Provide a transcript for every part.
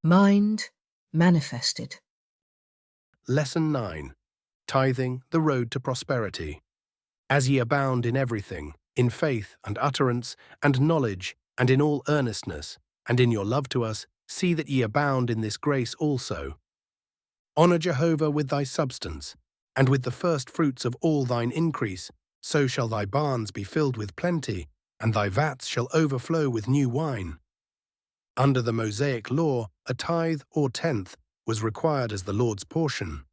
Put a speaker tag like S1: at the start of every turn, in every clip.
S1: Mind manifested.
S2: Lesson 9. Tithing, the road to prosperity. As ye abound in everything, in faith and utterance and knowledge, and in all earnestness, and in your love to us, see that ye abound in this grace also. Honour Jehovah with thy substance, and with the first fruits of all thine increase, so shall thy barns be filled with plenty, and thy vats shall overflow with new wine. Under the Mosaic law, a tithe or tenth was required as the Lord's portion.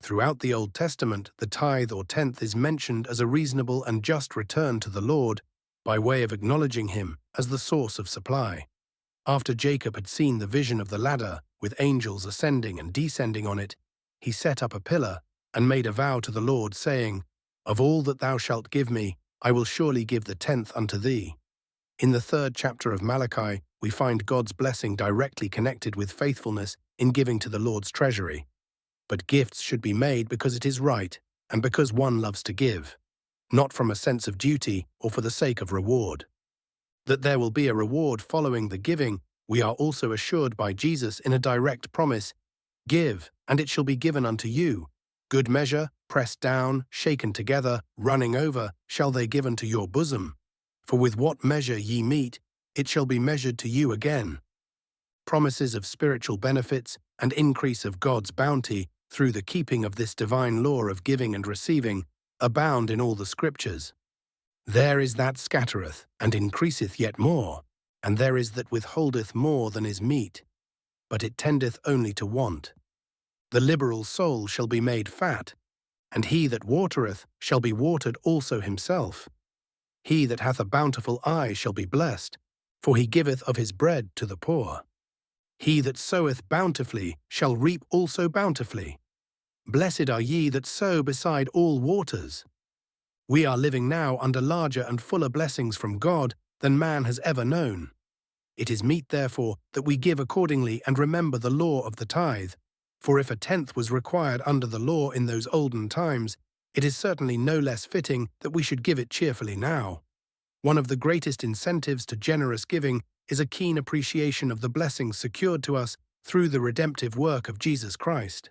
S2: Throughout the Old Testament, the tithe or tenth is mentioned as a reasonable and just return to the Lord by way of acknowledging him as the source of supply. After Jacob had seen the vision of the ladder with angels ascending and descending on it, he set up a pillar and made a vow to the Lord, saying, "Of all that thou shalt give me, I will surely give the tenth unto thee." In the 3rd chapter of Malachi, we find God's blessing directly connected with faithfulness in giving to the Lord's treasury. But gifts should be made because it is right and because one loves to give, not from a sense of duty or for the sake of reward. That there will be a reward following the giving, we are also assured by Jesus in a direct promise, "Give, and it shall be given unto you. Good measure, pressed down, shaken together, running over, shall they give unto your bosom. For with what measure ye meet, it shall be measured to you again." Promises of spiritual benefits and increase of God's bounty through the keeping of this divine law of giving and receiving abound in all the Scriptures. There is that scattereth, and increaseth yet more, and there is that withholdeth more than is meet, but it tendeth only to want. The liberal soul shall be made fat, and he that watereth shall be watered also himself. He that hath a bountiful eye shall be blessed, for he giveth of his bread to the poor. He that soweth bountifully shall reap also bountifully. Blessed are ye that sow beside all waters. We are living now under larger and fuller blessings from God than man has ever known. It is meet, therefore, that we give accordingly and remember the law of the tithe. For if a tenth was required under the law in those olden times, it is certainly no less fitting that we should give it cheerfully now. One of the greatest incentives to generous giving is a keen appreciation of the blessings secured to us through the redemptive work of Jesus Christ.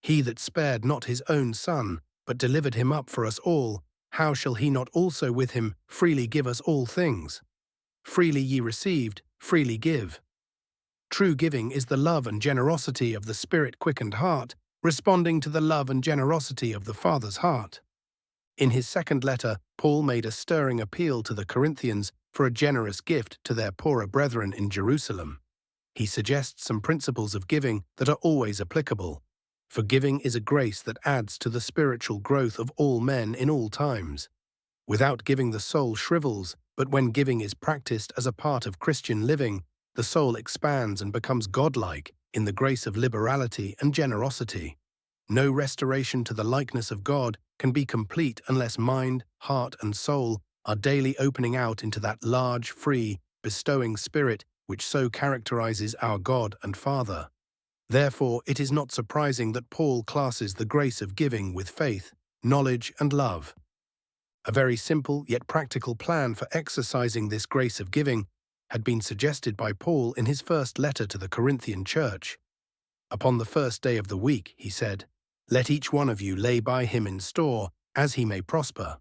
S2: He that spared not his own Son, but delivered him up for us all, how shall he not also with him freely give us all things? Freely ye received, freely give. True giving is the love and generosity of the Spirit-quickened heart, responding to the love and generosity of the Father's heart. In his 2nd letter, Paul made a stirring appeal to the Corinthians for a generous gift to their poorer brethren in Jerusalem. He suggests some principles of giving that are always applicable. For giving is a grace that adds to the spiritual growth of all men in all times. Without giving, the soul shrivels, but when giving is practiced as a part of Christian living, the soul expands and becomes godlike in the grace of liberality and generosity. No restoration to the likeness of God can be complete unless mind, heart, and soul are daily opening out into that large, free, bestowing spirit which so characterizes our God and Father. Therefore, it is not surprising that Paul classes the grace of giving with faith, knowledge, and love. A very simple yet practical plan for exercising this grace of giving had been suggested by Paul in his first letter to the Corinthian church. Upon the first day of the week, he said, "Let each one of you lay by him in store, as he may prosper."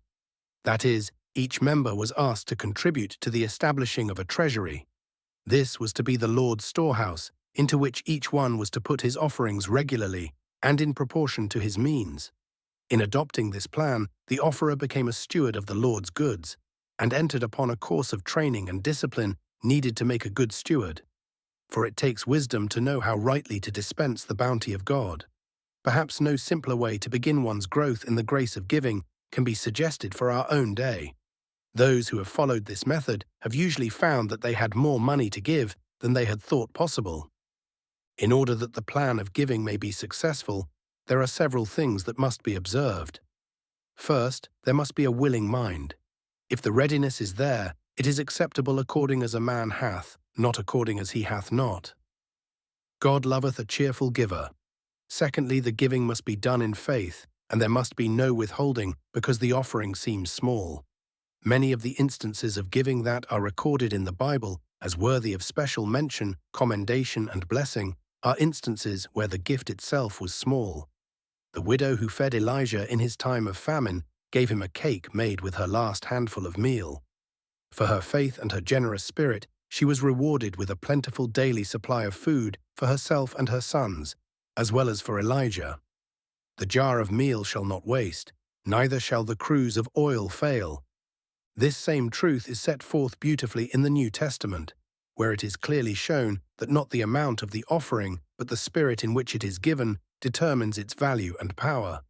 S2: That is, each member was asked to contribute to the establishing of a treasury. This was to be the Lord's storehouse, into which each one was to put his offerings regularly and in proportion to his means. In adopting this plan, the offerer became a steward of the Lord's goods and entered upon a course of training and discipline needed to make a good steward. For it takes wisdom to know how rightly to dispense the bounty of God. Perhaps no simpler way to begin one's growth in the grace of giving can be suggested for our own day. Those who have followed this method have usually found that they had more money to give than they had thought possible. In order that the plan of giving may be successful, there are several things that must be observed. First, there must be a willing mind. If the readiness is there, it is acceptable according as a man hath, not according as he hath not. God loveth a cheerful giver. Secondly, the giving must be done in faith, and there must be no withholding because the offering seems small. Many of the instances of giving that are recorded in the Bible as worthy of special mention, commendation, and blessing, are instances where the gift itself was small. The widow who fed Elijah in his time of famine gave him a cake made with her last handful of meal. For her faith and her generous spirit, she was rewarded with a plentiful daily supply of food for herself and her sons, as well as for Elijah. The jar of meal shall not waste, neither shall the cruse of oil fail. This same truth is set forth beautifully in the New Testament, where it is clearly shown that not the amount of the offering, but the spirit in which it is given, determines its value and power.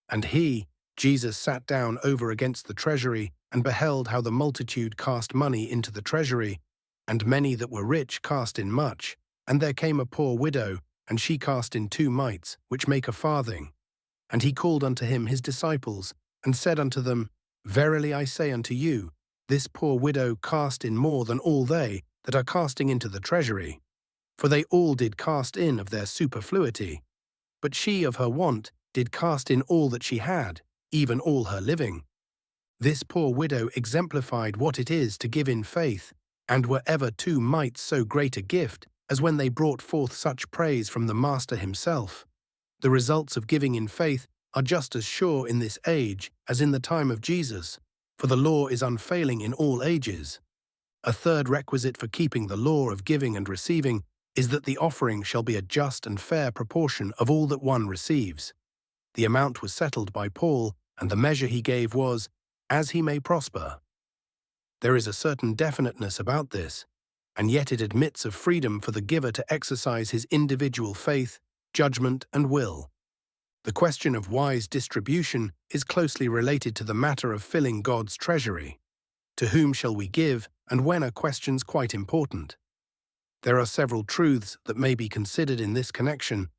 S2: And he, Jesus, sat down over against the treasury, and beheld how the multitude cast money into the treasury, and many that were rich cast in much. And there came a poor widow, and she cast in 2 mites, which make a farthing. And he called unto him his disciples, and said unto them, Verily I say unto you, this poor widow cast in more than all they that are casting into the treasury. For they all did cast in of their superfluity. But she of her want did cast in all that she had, even all her living. This poor widow exemplified what it is to give in faith, and were ever 2 mites so great a gift as when they brought forth such praise from the Master himself. The results of giving in faith are just as sure in this age as in the time of Jesus, for the law is unfailing in all ages. A third requisite for keeping the law of giving and receiving is that the offering shall be a just and fair proportion of all that one receives. The amount was settled by Paul, and the measure he gave was, as he may prosper. There is a certain definiteness about this, and yet it admits of freedom for the giver to exercise his individual faith, judgment, and will. The question of wise distribution is closely related to the matter of filling God's treasury. To whom shall we give, and when are questions quite important. There are several truths that may be considered in this connection,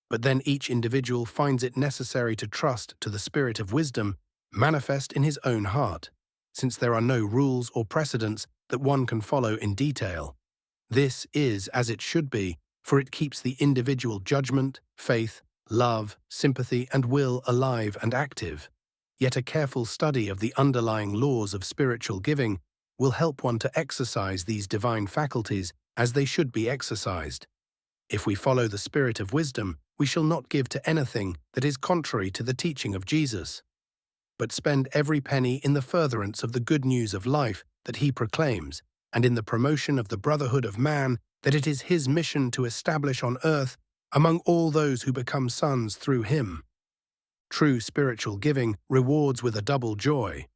S2: but then each individual finds it necessary to trust to the spirit of wisdom manifest in his own heart, since there are no rules or precedents that one can follow in detail. This is as it should be, for it keeps the individual judgment, faith, love, sympathy, and will alive and active. Yet a careful study of the underlying laws of spiritual giving will help one to exercise these divine faculties as they should be exercised. If we follow the spirit of wisdom, we shall not give to anything that is contrary to the teaching of Jesus, but spend every penny in the furtherance of the good news of life that he proclaims, and in the promotion of the brotherhood of man that it is his mission to establish on earth among all those who become sons through him. True spiritual giving rewards with a double joy.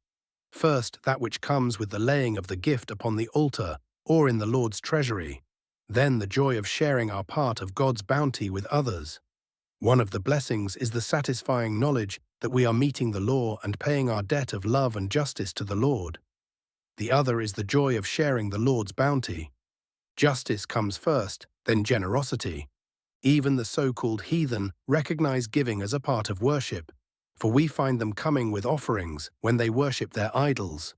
S2: First, that which comes with the laying of the gift upon the altar or in the Lord's treasury. Then the joy of sharing our part of God's bounty with others. One of the blessings is the satisfying knowledge that we are meeting the law and paying our debt of love and justice to the Lord. The other is the joy of sharing the Lord's bounty. Justice comes first, then generosity. Even the so-called heathen recognize giving as a part of worship, for we find them coming with offerings when they worship their idols.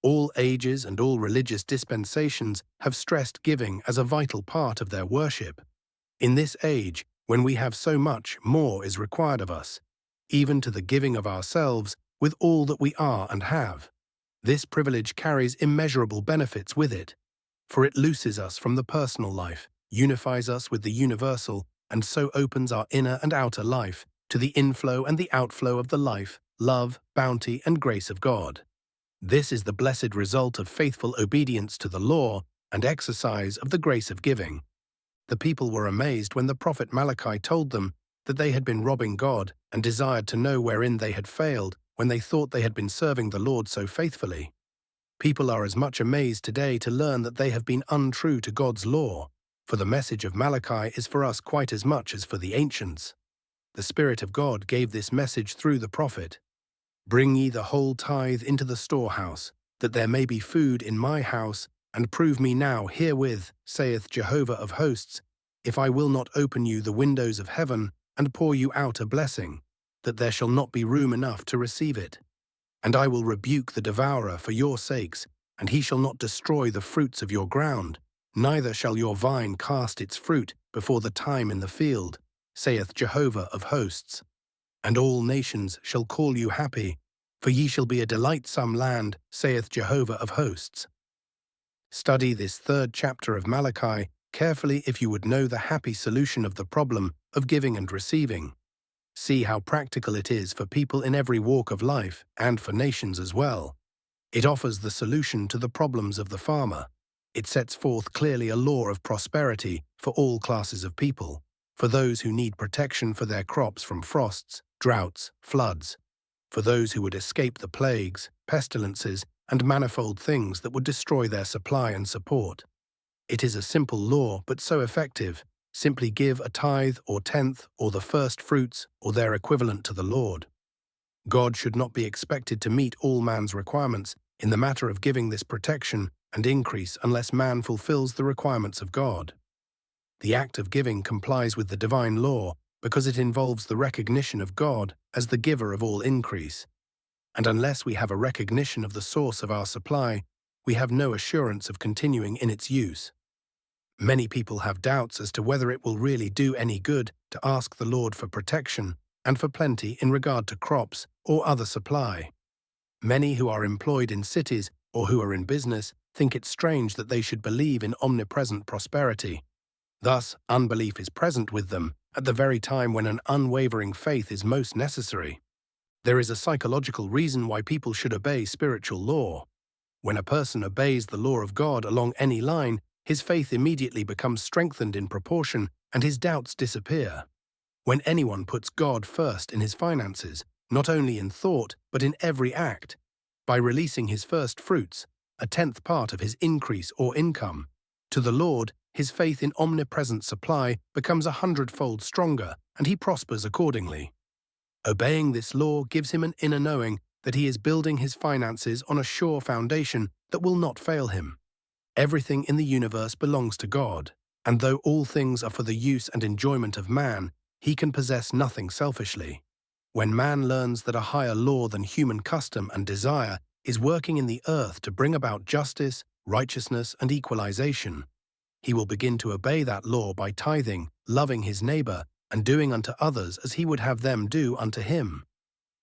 S2: All ages and all religious dispensations have stressed giving as a vital part of their worship. In this age, when we have so much, more is required of us, even to the giving of ourselves with all that we are and have. This privilege carries immeasurable benefits with it, for it looses us from the personal life, unifies us with the universal, and so opens our inner and outer life to the inflow and the outflow of the life, love, bounty, and grace of God. This is the blessed result of faithful obedience to the law and exercise of the grace of giving. The people were amazed when the prophet Malachi told them that they had been robbing God and desired to know wherein they had failed when they thought they had been serving the Lord so faithfully. People are as much amazed today to learn that they have been untrue to God's law, for the message of Malachi is for us quite as much as for the ancients. The Spirit of God gave this message through the prophet. Bring ye the whole tithe into the storehouse, that there may be food in my house, and prove me now herewith, saith Jehovah of hosts, if I will not open you the windows of heaven, and pour you out a blessing, that there shall not be room enough to receive it. And I will rebuke the devourer for your sakes, and he shall not destroy the fruits of your ground, neither shall your vine cast its fruit before the time in the field, saith Jehovah of hosts. And all nations shall call you happy, for ye shall be a delightsome land, saith Jehovah of hosts. Study this third chapter of Malachi carefully if you would know the happy solution of the problem of giving and receiving. See how practical it is for people in every walk of life and for nations as well. It offers the solution to the problems of the farmer. It sets forth clearly a law of prosperity for all classes of people, for those who need protection for their crops from frosts, droughts, floods, for those who would escape the plagues, pestilences, and manifold things that would destroy their supply and support. It is a simple law, but so effective. Simply give a tithe or tenth or the first fruits or their equivalent to the Lord. God should not be expected to meet all man's requirements in the matter of giving this protection and increase unless man fulfills the requirements of God. The act of giving complies with the divine law because it involves the recognition of God as the giver of all increase. And unless we have a recognition of the source of our supply, we have no assurance of continuing in its use. Many people have doubts as to whether it will really do any good to ask the Lord for protection and for plenty in regard to crops or other supply. Many who are employed in cities or who are in business think it strange that they should believe in omnipresent prosperity. Thus, unbelief is present with them at the very time when an unwavering faith is most necessary. There is a psychological reason why people should obey spiritual law. When a person obeys the law of God along any line, his faith immediately becomes strengthened in proportion and his doubts disappear. When anyone puts God first in his finances, not only in thought but in every act, by releasing his first fruits, a tenth part of his increase or income, to the Lord, his faith in omnipresent supply becomes 100-fold stronger and he prospers accordingly. Obeying this law gives him an inner knowing that he is building his finances on a sure foundation that will not fail him. Everything in the universe belongs to God, and though all things are for the use and enjoyment of man, he can possess nothing selfishly. When man learns that a higher law than human custom and desire is working in the earth to bring about justice, righteousness, and equalization, he will begin to obey that law by tithing, loving his neighbor, and doing unto others as he would have them do unto him.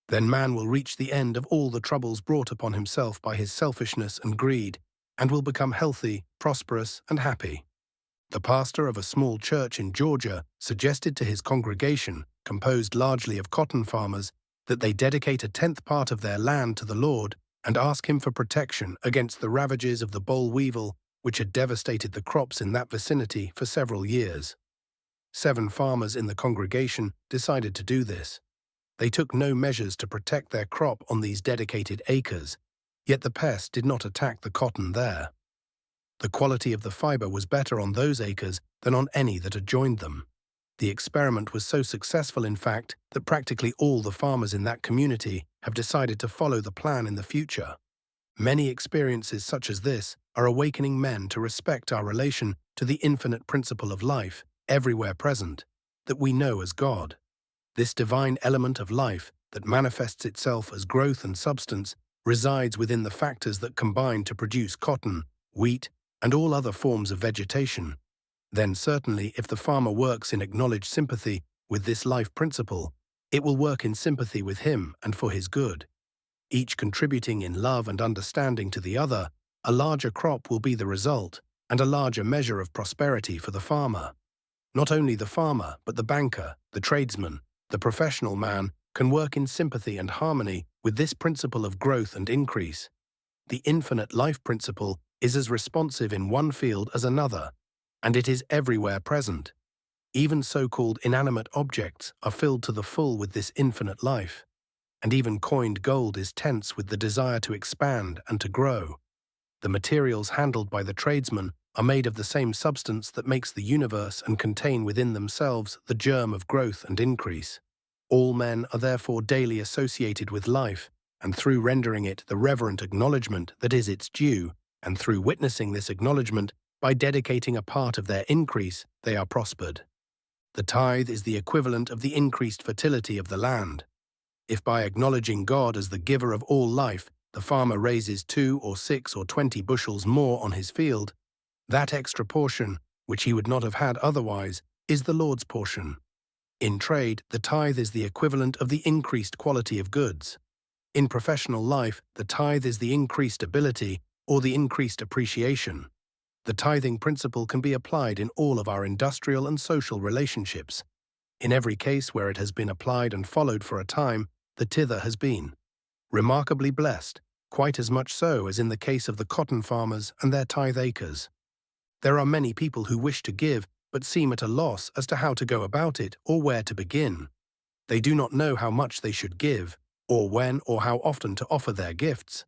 S2: Then man will reach the end of all the troubles brought upon himself by his selfishness and greed, and will become healthy, prosperous, and happy. The pastor of a small church in Georgia suggested to his congregation, composed largely of cotton farmers, that they dedicate a tenth part of their land to the Lord and ask him for protection against the ravages of the boll weevil which had devastated the crops in that vicinity for several years. 7 farmers in the congregation decided to do this. They took no measures to protect their crop on these dedicated acres, yet the pest did not attack the cotton there. The quality of the fiber was better on those acres than on any that adjoined them. The experiment was so successful, in fact, that practically all the farmers in that community have decided to follow the plan in the future. Many experiences such as this are awakening men to respect our relation to the infinite principle of life, everywhere present, that we know as God. This divine element of life that manifests itself as growth and substance resides within the factors that combine to produce cotton, wheat, and all other forms of vegetation. Then certainly, if the farmer works in acknowledged sympathy with this life principle, it will work in sympathy with him and for his good. Each contributing in love and understanding to the other, a larger crop will be the result, and a larger measure of prosperity for the farmer. Not only the farmer, but the banker, the tradesman, the professional man can work in sympathy and harmony with this principle of growth and increase. The infinite life principle is as responsive in one field as another, and it is everywhere present. Even so-called inanimate objects are filled to the full with this infinite life, and even coined gold is tense with the desire to expand and to grow. The materials handled by the tradesman are made of the same substance that makes the universe and contain within themselves the germ of growth and increase. All men are therefore daily associated with life, and through rendering it the reverent acknowledgement that is its due, and through witnessing this acknowledgement, by dedicating a part of their increase, they are prospered. The tithe is the equivalent of the increased fertility of the land. If by acknowledging God as the giver of all life, the farmer raises 2 or 6 or 20 bushels more on his field, that extra portion, which he would not have had otherwise, is the Lord's portion. In trade, the tithe is the equivalent of the increased quality of goods. In professional life, the tithe is the increased ability or the increased appreciation. The tithing principle can be applied in all of our industrial and social relationships. In every case where it has been applied and followed for a time, the tither has been remarkably blessed, quite as much so as in the case of the cotton farmers and their tithe acres. There are many people who wish to give but seem at a loss as to how to go about it or where to begin. They do not know how much they should give, or when or how often to offer their gifts.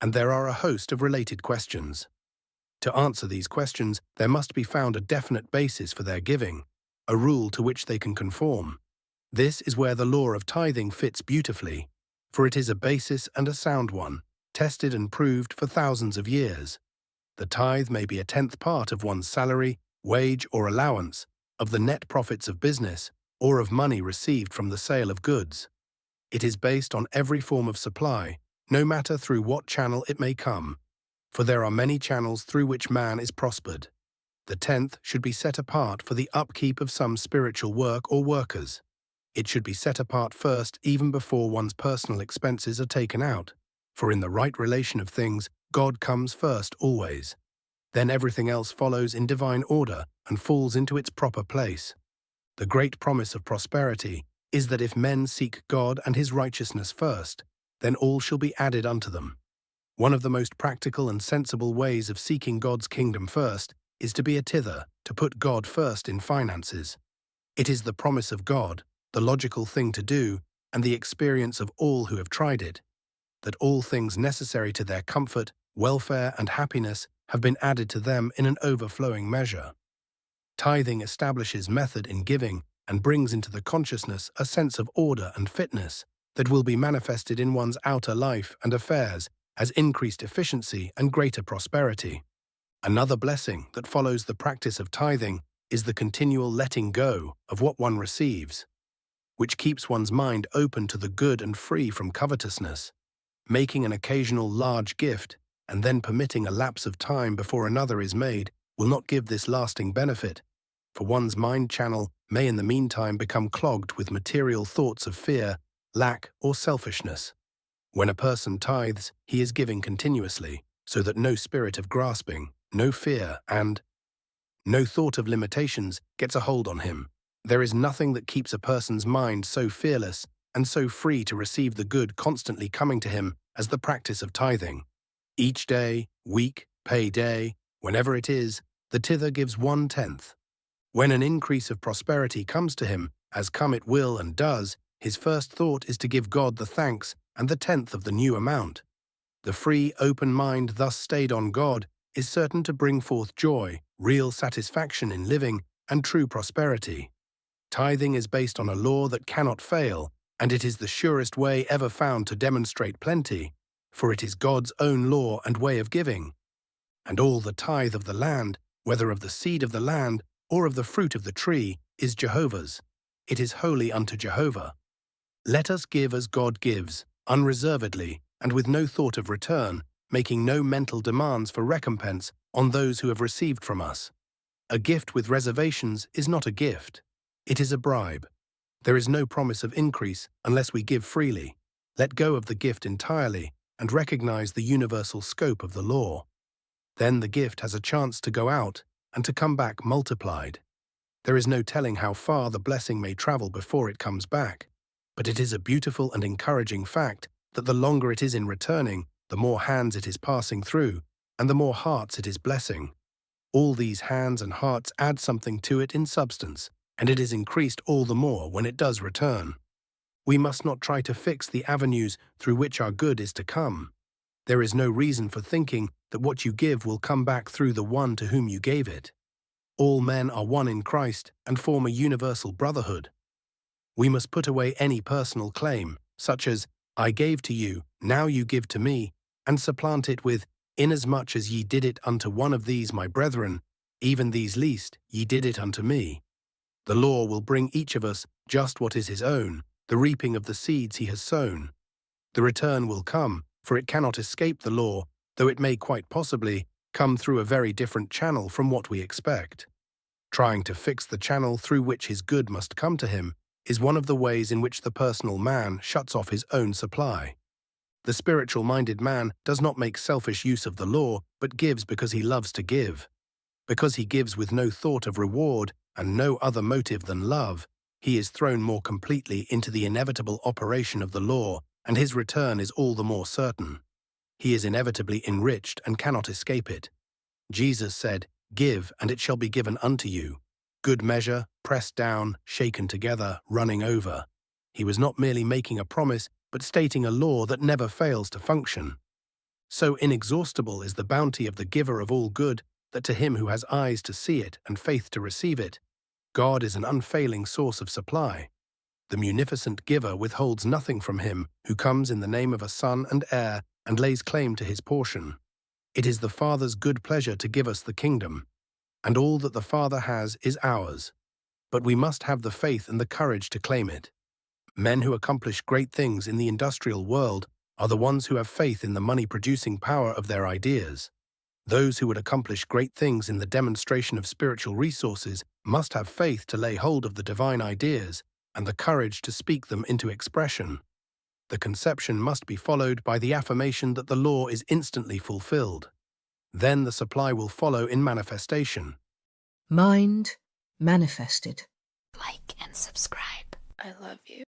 S2: And there are a host of related questions. To answer these questions, there must be found a definite basis for their giving, a rule to which they can conform. This is where the law of tithing fits beautifully, for it is a basis and a sound one, tested and proved for thousands of years. The tithe may be a tenth part of one's salary, wage or allowance, of the net profits of business, or of money received from the sale of goods. It is based on every form of supply, no matter through what channel it may come, for there are many channels through which man is prospered. The tenth should be set apart for the upkeep of some spiritual work or workers. It should be set apart first even before one's personal expenses are taken out, for in the right relation of things, God comes first always. Then everything else follows in divine order and falls into its proper place. The great promise of prosperity is that if men seek God and his righteousness first, then all shall be added unto them. One of the most practical and sensible ways of seeking God's kingdom first is to be a tither, to put God first in finances. It is the promise of God, the logical thing to do, and the experience of all who have tried it, that all things necessary to their comfort, welfare, and happiness have been added to them in an overflowing measure. Tithing establishes method in giving and brings into the consciousness a sense of order and fitness that will be manifested in one's outer life and affairs as increased efficiency and greater prosperity. Another blessing that follows the practice of tithing is the continual letting go of what one receives, which keeps one's mind open to the good and free from covetousness. Making an occasional large gift and then permitting a lapse of time before another is made will not give this lasting benefit, for one's mind channel may in the meantime become clogged with material thoughts of fear, lack, or selfishness. When a person tithes, he is giving continuously, so that no spirit of grasping, no fear, and no thought of limitations gets a hold on him. There is nothing that keeps a person's mind so fearless and so free to receive the good constantly coming to him as the practice of tithing. Each day, week, pay day, whenever it is, the tither gives 1/10. When an increase of prosperity comes to him, as come it will and does, his first thought is to give God the thanks and the tenth of the new amount. The free, open mind thus stayed on God is certain to bring forth joy, real satisfaction in living, and true prosperity. Tithing is based on a law that cannot fail, and it is the surest way ever found to demonstrate plenty, for it is God's own law and way of giving. And all the tithe of the land, whether of the seed of the land or of the fruit of the tree, is Jehovah's. It is holy unto Jehovah. Let us give as God gives, unreservedly, and with no thought of return, making no mental demands for recompense on those who have received from us. A gift with reservations is not a gift. It is a bribe. There is no promise of increase unless we give freely, let go of the gift entirely, and recognize the universal scope of the law. Then the gift has a chance to go out and to come back multiplied. There is no telling how far the blessing may travel before it comes back, but it is a beautiful and encouraging fact that the longer it is in returning, the more hands it is passing through, and the more hearts it is blessing. All these hands and hearts add something to it in substance, and it is increased all the more when it does return. We must not try to fix the avenues through which our good is to come. There is no reason for thinking that what you give will come back through the one to whom you gave it. All men are one in Christ and form a universal brotherhood. We must put away any personal claim, such as, I gave to you, now you give to me, and supplant it with, inasmuch as ye did it unto one of these my brethren, even these least, ye did it unto me. The law will bring each of us just what is his own, the reaping of the seeds he has sown. The return will come, for it cannot escape the law, though it may quite possibly come through a very different channel from what we expect. Trying to fix the channel through which his good must come to him is one of the ways in which the personal man shuts off his own supply. The spiritual-minded man does not make selfish use of the law, but gives because he loves to give. Because he gives with no thought of reward and no other motive than love, he is thrown more completely into the inevitable operation of the law, and his return is all the more certain. He is inevitably enriched and cannot escape it. Jesus said, "Give, and it shall be given unto you. Good measure, pressed down, shaken together, running over." He was not merely making a promise, but stating a law that never fails to function. So inexhaustible is the bounty of the giver of all good that to him who has eyes to see it and faith to receive it, God is an unfailing source of supply. The munificent giver withholds nothing from him who comes in the name of a son and heir and lays claim to his portion. It is the Father's good pleasure to give us the kingdom, and all that the Father has is ours. But we must have the faith and the courage to claim it. Men who accomplish great things in the industrial world are the ones who have faith in the money-producing power of their ideas. Those who would accomplish great things in the demonstration of spiritual resources must have faith to lay hold of the divine ideas and the courage to speak them into expression. The conception must be followed by the affirmation that the law is instantly fulfilled. Then the supply will follow in manifestation.
S1: Mind manifested.
S3: Like and subscribe.
S4: I love you.